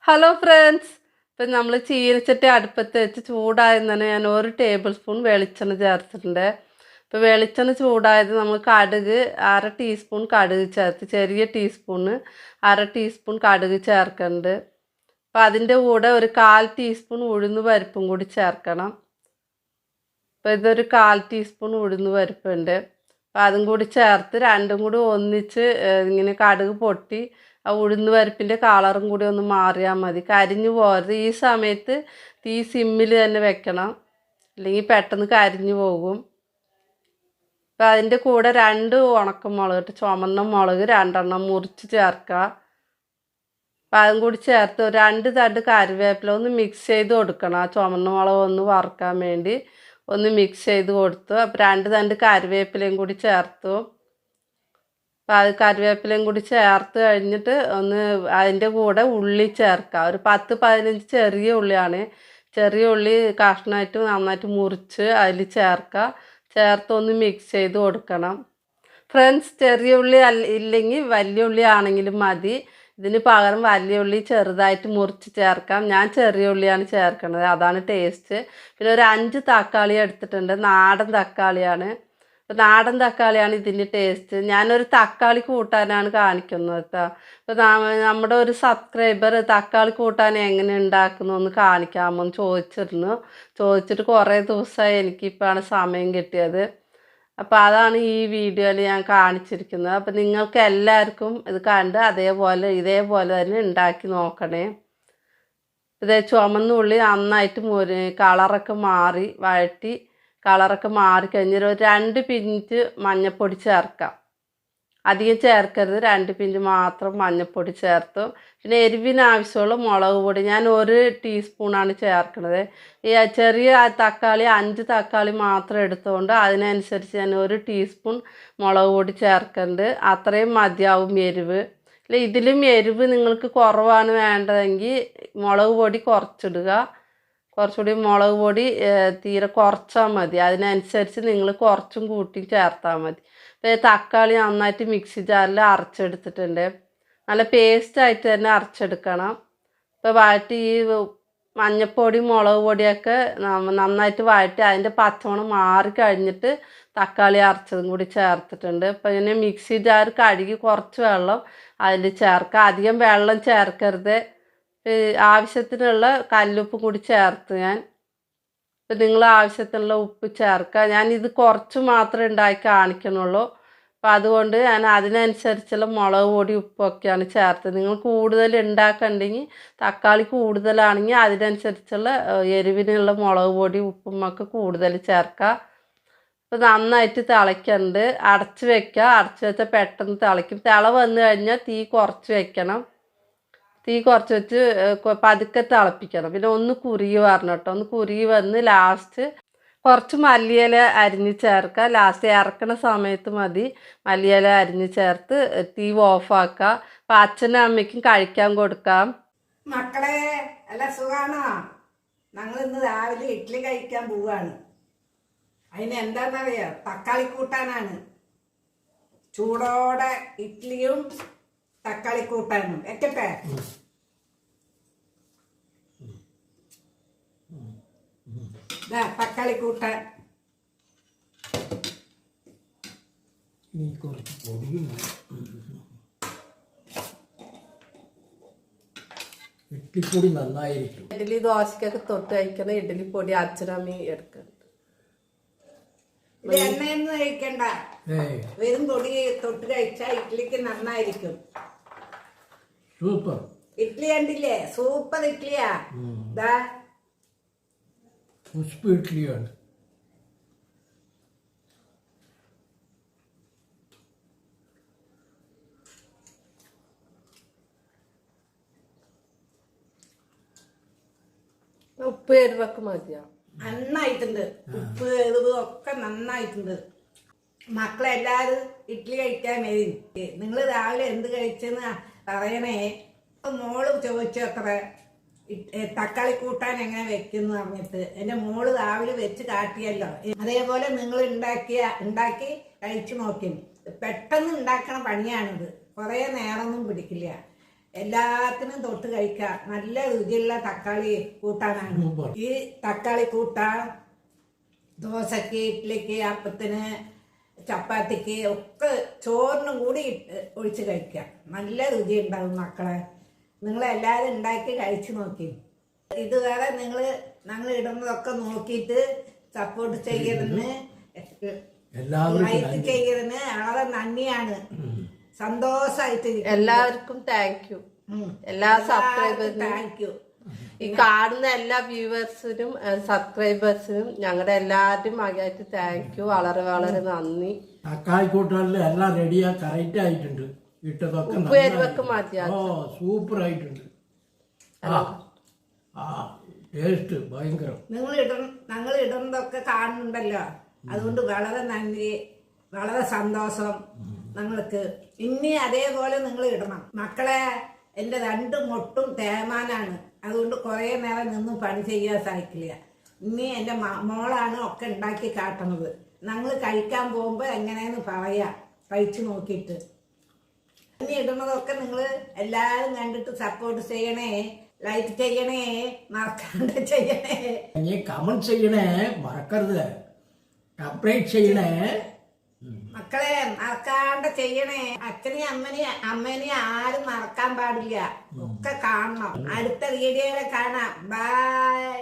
Hello friends, ഇപ്പം നമ്മൾ ചീനച്ചട്ടി അടുപ്പത്ത് വെച്ച് ചൂടായതിന് തന്നെ ഞാൻ 1 ടേബിൾ സ്പൂൺ വെളിച്ചെണ്ണ ചേർത്തിട്ടുണ്ട്. ഇപ്പോൾ വെളിച്ചെണ്ണ ചൂടായത് നമ്മൾ കടുക് 1/2 ടീസ്പൂൺ കടുക് ചേർത്ത്, ചെറിയ ടീസ്പൂണ് 1/2 ടീസ്പൂൺ കടുക് ചേർക്കുന്നുണ്ട്. അപ്പോൾ അതിൻ്റെ കൂടെ ഒരു 1/4 ടീസ്പൂൺ ഉഴുന്ന് പരിപ്പും കൂടി ചേർക്കണം. അപ്പോൾ ഇതൊരു 1/4 ടീസ്പൂൺ ഉഴുന്ന് പരിപ്പുണ്ട്. അപ്പോൾ അതും കൂടി ചേർത്ത് രണ്ടും കൂടി ഒന്നിച്ച് ഇങ്ങനെ കടുക് പൊട്ടി ആ ഉഴുന്ന് പരിപ്പിൻ്റെ കളറും കൂടി ഒന്ന് മാറിയാൽ മതി. കരിഞ്ഞു പോകരുത്. ഈ സമയത്ത് തീ സിമ്മിൽ തന്നെ വെക്കണം, അല്ലെങ്കിൽ പെട്ടെന്ന് കരിഞ്ഞു പോകും. അപ്പോൾ അതിൻ്റെ കൂടെ 2 ഉണക്കമുളക്, ചുമന്ന മുളക് 2 മുറിച്ച് ചേർക്കുക. അപ്പോൾ അതും കൂടി ചേർത്ത് ഒരു 2 തണ്ട് കറിവേപ്പില ഒന്ന് മിക്സ് ചെയ്ത് കൊടുക്കണം. ആ ചുമന്ന മുളക് ഒന്ന് വറുക്കാൻ വേണ്ടി ഒന്ന് മിക്സ് ചെയ്ത് കൊടുത്തു. അപ്പോൾ 2 തണ്ട് കറിവേപ്പിലയും കൂടി ചേർത്തു. അപ്പോൾ അത് കറിവേപ്പിലയും കൂടി ചേർത്ത് കഴിഞ്ഞിട്ട് ഒന്ന് അതിൻ്റെ കൂടെ ഉള്ളി ചേർക്കുക. ഒരു 10-15 ചെറിയ ഉള്ളിയാണ്. ചെറിയ ഉള്ളി കഷ്ണമായിട്ട് നന്നായിട്ട് മുറിച്ച് അതിൽ ചേർക്കുക. ചേർത്ത് ഒന്ന് മിക്സ് ചെയ്ത് കൊടുക്കണം. ഫ്രണ്ട്സ്, ചെറിയ ഉള്ളി ഇല്ലെങ്കിൽ വലിയ ഉള്ളി ആണെങ്കിലും മതി. ഇതിന് പകരം വലിയ ഉള്ളി ചെറുതായിട്ട് മുറിച്ച് ചേർക്കാം. ഞാൻ ചെറിയ ഉള്ളിയാണ് ചേർക്കുന്നത്, അതാണ് ടേസ്റ്റ്. പിന്നെ ഒരു 5 തക്കാളി എടുത്തിട്ടുണ്ട്. നാടൻ തക്കാളിയാണ്. അപ്പോൾ നാടൻ തക്കാളിയാണ് ഇതിൻ്റെ ടേസ്റ്റ്. ഞാനൊരു തക്കാളി കൂട്ടാനാണ് കാണിക്കുന്നത് കേട്ടോ. അപ്പോൾ നമ്മുടെ ഒരു സബ്സ്ക്രൈബർ തക്കാളി കൂട്ടാൻ എങ്ങനെ ഉണ്ടാക്കുന്നു എന്ന് കാണിക്കാമോ എന്ന് ചോദിച്ചിട്ട് കുറേ ദിവസമായി. എനിക്കിപ്പോഴാണ് സമയം കിട്ടിയത്. അപ്പോൾ അതാണ് ഈ വീഡിയോയിൽ ഞാൻ കാണിച്ചിരിക്കുന്നത്. അപ്പോൾ നിങ്ങൾക്ക് എല്ലാവർക്കും ഇത് കണ്ട് ഇതേപോലെ തന്നെ ഉണ്ടാക്കി നോക്കണേ. ഇതേ ചുമന്ന ഉള്ളി നന്നായിട്ട് കളറൊക്കെ മാറി വഴറ്റി, കളറൊക്കെ മാറിക്കഴിഞ്ഞാൽ ഒരു 2 പിഞ്ച് മഞ്ഞൾപ്പൊടി ചേർക്കാം. അധികം ചേർക്കരുത്, 2 പിഞ്ച് മാത്രം മഞ്ഞൾപ്പൊടി ചേർത്തു. പിന്നെ എരിവിന് ആവശ്യമുള്ള മുളക് പൊടി ഞാൻ 1 ടീസ്പൂണാണ് ചേർക്കുന്നത്. ഈ ചെറിയ തക്കാളി 5 തക്കാളി മാത്രം എടുത്തുകൊണ്ട് അതിനനുസരിച്ച് ഞാൻ 1 ടീസ്പൂൺ മുളക് പൊടി ചേർക്കുന്നുണ്ട്. അത്രയും മതിയാവും എരിവ്. അല്ല, ഇതിലും എരിവ് നിങ്ങൾക്ക് കുറവാണ് വേണ്ടതെങ്കിൽ മുളക് പൊടി കുറച്ചിടുക. കുറച്ചുകൂടി മുളക് പൊടി തീരെ കുറച്ചാൽ മതി. അതിനനുസരിച്ച് നിങ്ങൾ കുറച്ചും കൂട്ടി ചേർത്താൽ മതി. അപ്പോൾ തക്കാളി നന്നായിട്ട് മിക്സി ജാറിൽ അരച്ചെടുത്തിട്ടുണ്ട്. നല്ല പേസ്റ്റായിട്ട് തന്നെ അരച്ചെടുക്കണം. ഇപ്പോൾ വഴറ്റി ഈ മഞ്ഞൾപ്പൊടി മുളക് പൊടിയൊക്കെ നന്നായിട്ട് വഴറ്റി അതിൻ്റെ പച്ചമണം മാറി കഴിഞ്ഞിട്ട് തക്കാളി അരച്ചതും കൂടി ചേർത്തിട്ടുണ്ട്. അപ്പോൾ ഇങ്ങനെ മിക്സി ജാർ കഴുകി കുറച്ച് വെള്ളം അതിൽ ചേർക്കുക. അധികം വെള്ളം ചേർക്കരുത്. ആവശ്യത്തിനുള്ള കല്ലുപ്പ് കൂടി ചേർത്ത് ഞാൻ. ഇപ്പം നിങ്ങൾ ആവശ്യത്തിനുള്ള ഉപ്പ് ചേർക്കുക. ഞാനിത് കുറച്ച് മാത്രമേ ഉണ്ടാക്കി കാണിക്കണുള്ളൂ. അപ്പം അതുകൊണ്ട് ഞാൻ അതിനനുസരിച്ചുള്ള മുളക് പൊടി ഉപ്പൊക്കെയാണ് ചേർത്തത്. നിങ്ങൾ കൂടുതൽ ഉണ്ടാക്കണ്ടെങ്കിൽ തക്കാളി കൂടുതലാണെങ്കിൽ അതിനനുസരിച്ചുള്ള എരിവിനുള്ള മുളക് പൊടി ഉപ്പും ഒക്കെ കൂടുതൽ ചേർക്കുക. അപ്പോൾ നന്നായിട്ട് തിളയ്ക്കുന്നുണ്ട്. അടച്ച് വെക്കുക. അടച്ച് വെച്ചാൽ പെട്ടെന്ന് തിളയ്ക്കും. തിള വന്നു കഴിഞ്ഞാൽ തീ കുറച്ച് വെക്കണം. തീ കുറച്ച് വെച്ച് പതുക്കെ തിളപ്പിക്കണം. പിന്നെ ഒന്ന് കുറുകി വരണം കേട്ടോ. ഒന്ന് കുറുകി വന്ന് ലാസ്റ്റ് കുറച്ച് മല്ലിയില അരിഞ്ഞ് ചേർക്കുക. ലാസ്റ്റ് ഇറക്കണ സമയത്ത് മതി മല്ലിയില അരിഞ്ഞ് ചേർത്ത് തീ ഓഫാക്കുക. അപ്പം അച്ഛനും അമ്മയ്ക്കും കഴിക്കാൻ കൊടുക്കാം. മക്കളെ അല്ല, സുഖാണോ? ഞങ്ങൾ ഇന്ന് രാവിലെ ഇഡ്ഡലി കഴിക്കാൻ പോവാണ്. അതിന് എന്താണെന്നറിയാം, തക്കാളി കൂട്ടാനാണ്. ചൂടോടെ ഇഡ്ഡലിയും തക്കാളി കൂട്ടാനും വെക്കട്ടെ. തക്കാളി കൂട്ടാൻ ഇഡ്ഡലിപ്പൊടി നന്നായിരിക്കും. ഇഡ്ഡലി ദോശക്കൊക്കെ തൊട്ട് കഴിക്കുന്ന ഇഡ്ഡലി പൊടി അച്ഛനമ്മ എടുക്കുന്നുണ്ട്. എണ്ണയൊന്നും കഴിക്കണ്ട, വെറും പൊടി തൊട്ട് കഴിച്ചാൽ ഇഡ്ഡലിക്ക് നന്നായിരിക്കും. സൂപ്പർ ഇഡ്ഡലി കണ്ടില്ലേ? സൂപ്പർ ഇഡ്ഡലിയാ. ക്രിസ്പി ഇഡ്ഡലിയാണ്. ഉപ്പ് എരിവൊക്കെ മതിയാ? നന്നായിട്ടുണ്ട്. ഉപ്പ് എരിവ് ഒക്കെ നന്നായിട്ടുണ്ട്. മക്കളെല്ലാരും ഇഡ്ഡലി കഴിക്കാൻ വരും. നിങ്ങൾ രാവിലെ എന്ത് കഴിച്ചെന്ന് പറയണേ. മോള് ചോദിച്ചു അത്ര തക്കാളി കൂട്ടാൻ എങ്ങനെ വെക്കുന്നു പറഞ്ഞിട്ട്. എൻ്റെ മോള് രാവിലെ വെച്ച് കാട്ടിയല്ലോ. അതേപോലെ നിങ്ങൾ ഉണ്ടാക്കി കഴിച്ചു നോക്കി. പെട്ടെന്ന് ഉണ്ടാക്കണ പണിയാണിത്. കുറേ നേരമൊന്നും പിടിക്കില്ല. എല്ലാത്തിനും തൊട്ട് കഴിക്കാം. നല്ല രുചിയുള്ള തക്കാളി കൂട്ടാനാണ്. സൂപ്പർ. ഈ തക്കാളി കൂട്ടാൻ ദോശക്ക്, ഇഡ്ഡലിക്ക്, അപ്പത്തിന്, ചപ്പാത്തിക്ക് ഒക്കെ ചോറിനും കൂടി ഒഴിച്ച് കഴിക്കാം. നല്ല രുചി ഉണ്ടാവും മക്കളെ. നിങ്ങളെല്ലാവരും ഉണ്ടാക്കി കഴിച്ചു നോക്കി. ഇതുവരെ ഞങ്ങൾ ഇടുന്നതൊക്കെ നോക്കിയിട്ട് സപ്പോർട്ട് ചെയ്യരുന്ന്, ലൈക്ക് ചെയ്യരുന്ന്. വളരെ നന്ദിയാണ്. സന്തോഷമായിട്ട് എല്ലാവർക്കും താങ്ക് യു. എല്ലാ സബ്സ്ക്രൈബേഴ്സിനും താങ്ക് യു. ഈ കാണുന്ന എല്ലാ വ്യൂവേഴ്സിനും സബ്സ്ക്രൈബേഴ്സിനും ഞങ്ങളുടെ എല്ലാവരുടെയും ആയിട്ട് താങ്ക് യു. വളരെ വളരെ നന്ദി. തക്കാളി കൂട്ടാനിൽ എല്ലാം റെഡിയാ, കറക്റ്റ് ആയിട്ടുണ്ട്. ഇട്ടതൊക്കെ ഉപ്പ് എരിവൊക്കെ മതിയാ. സൂപ്പർ ആയിട്ടുണ്ട്. ടേസ്റ്റ് ഭയങ്കരം. ഞങ്ങൾ ഇടുന്നതൊക്കെ കാണുന്നുണ്ടല്ലോ, അതുകൊണ്ട് വളരെ നന്ദി, വളരെ സന്തോഷം ഞങ്ങൾക്ക്. ഇനി അതേപോലെ നിങ്ങൾ ഇടണം മക്കളെ. എൻ്റെ 2 മുട്ടും തേമാനാണ്, അതുകൊണ്ട് കുറേ നേരം നിന്നും പണി ചെയ്യാൻ സാധിക്കില്ല. ഇനി എൻ്റെ മോളാണ് ഒക്കെ ഉണ്ടാക്കി കാട്ടണത്. ഞങ്ങൾ കഴിക്കാൻ പോകുമ്പോൾ എങ്ങനെയെന്ന് പറയാ, കഴിച്ചു നോക്കിയിട്ട്. ഇനി ഇടുന്നതൊക്കെ നിങ്ങൾ എല്ലാവരും കണ്ടിട്ട് സപ്പോർട്ട് ചെയ്യണേ, ലൈക്ക് ചെയ്യണേ, മറക്കാണ്ട് ചെയ്യണേ. നീ കമന്റ് ചെയ്യണേ, മറക്കരുത്. സബ്സ്ക്രൈബ് ചെയ്യണേ മക്കളെ, മറക്കാണ്ട് ചെയ്യണേ. അച്ഛനെയും അമ്മേനെയും ആരും മറക്കാൻ പാടില്ല. ഒക്കെ കാണണം. അടുത്ത വീഡിയോയിൽ കാണാം. ബൈ.